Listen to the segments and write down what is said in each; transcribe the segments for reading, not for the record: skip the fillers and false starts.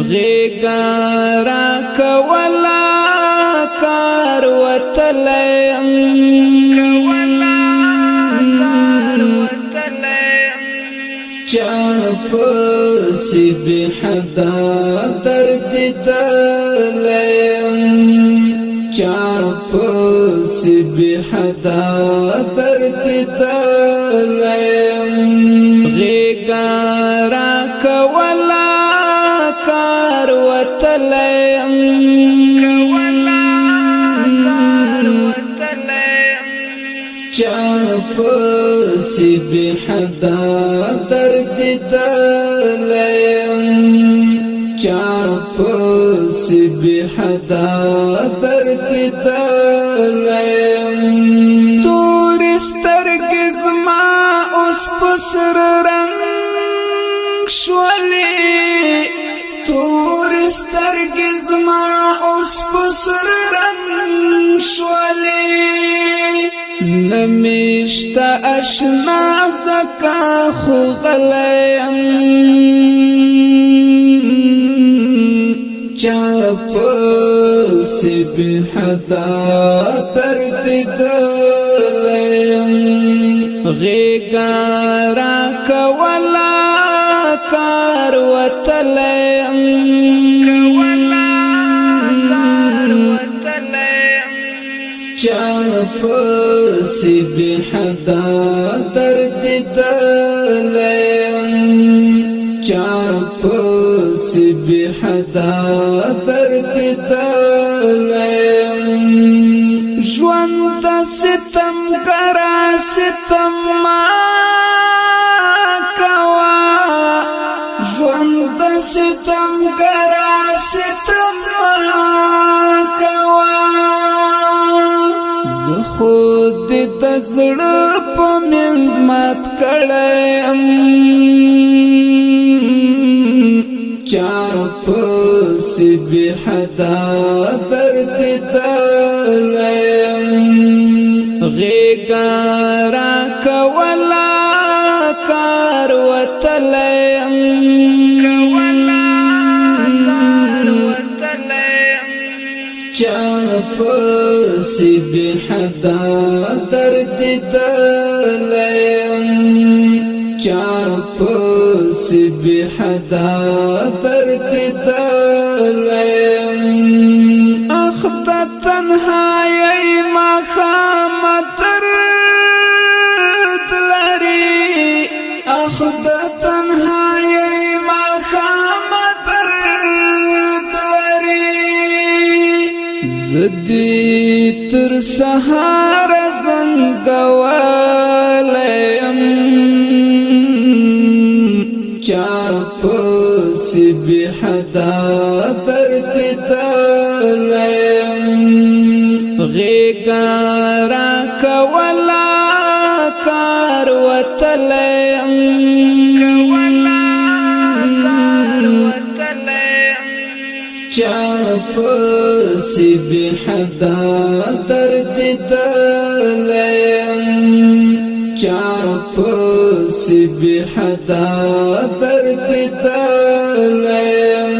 غیگارا کولا کار وطلیم چاپسی بی حدا درد دلیم چاپسی بی حدا درد دلیم غیگارا کولا کار وطلیم چاپسی بی حدا درد دلیم چاپسی بی حدا درد دلیم تور سترګې زما اوس په سر رنګ شولې تور سترګې زما اوس په سر رنګ شولې نمیشتا اشنا زکا خو غلیم چاپسی بی حدا درد دلیم غیگارا کولا کار وطلیم چاپسی بی حدا درد دلیم چاپسی بی حدا درد دلیم ژوند ستم کرا ستم ما کوا ژوند ستم کرا ستم ما کوا خود د زړه په منځ مات کړم چاپسی بی حدا درد دلیم غیگارا کولا کار وطلیم چاپسی بی حدا درد دلیم چاپسی بی حدا درد دلیم اخد تنهایی مخام درد لری اخد تنهایی مخام درد لری زدی تر سهار زنگوالیم چاپسی بی حدا درد دلیم غیگارا کولا کار وطلیم چاپسی بی حدا درد دلیم چاپسی بی حدا درد دلیم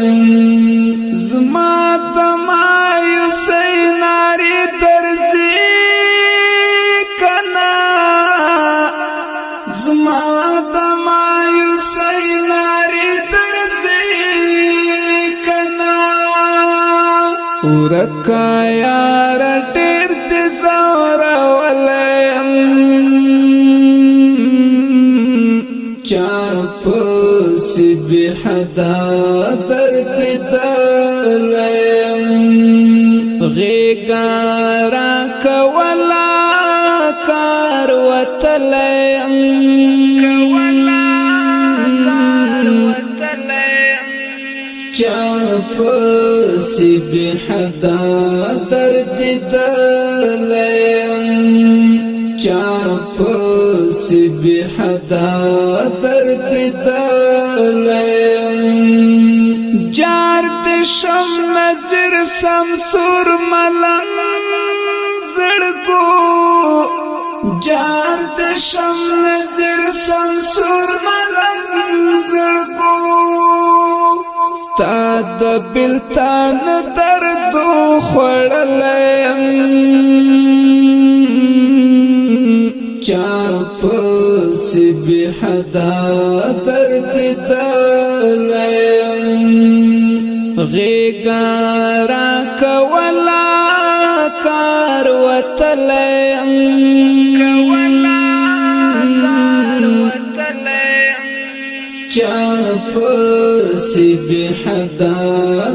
زما د مایوسی ناری درځي کنا زما د مایوسی ناری درځي کنا ورکا یار ډېر دې زورولیم چاپسی بی حدا درد دلیم غیگارا کولا کار وطلیم چاپسی بی حدا درد دلیم چاپسی بی حدا درد دلیم جار دشم نظر سمسور ملنگ زړګو جار دشم نظر سمسور ملنگ زړګو ستا د بلتان دردو خوڑلیم چاپس بی حدا درد دلیم غیگارا کولا کار وطلیم چاپس بی حدا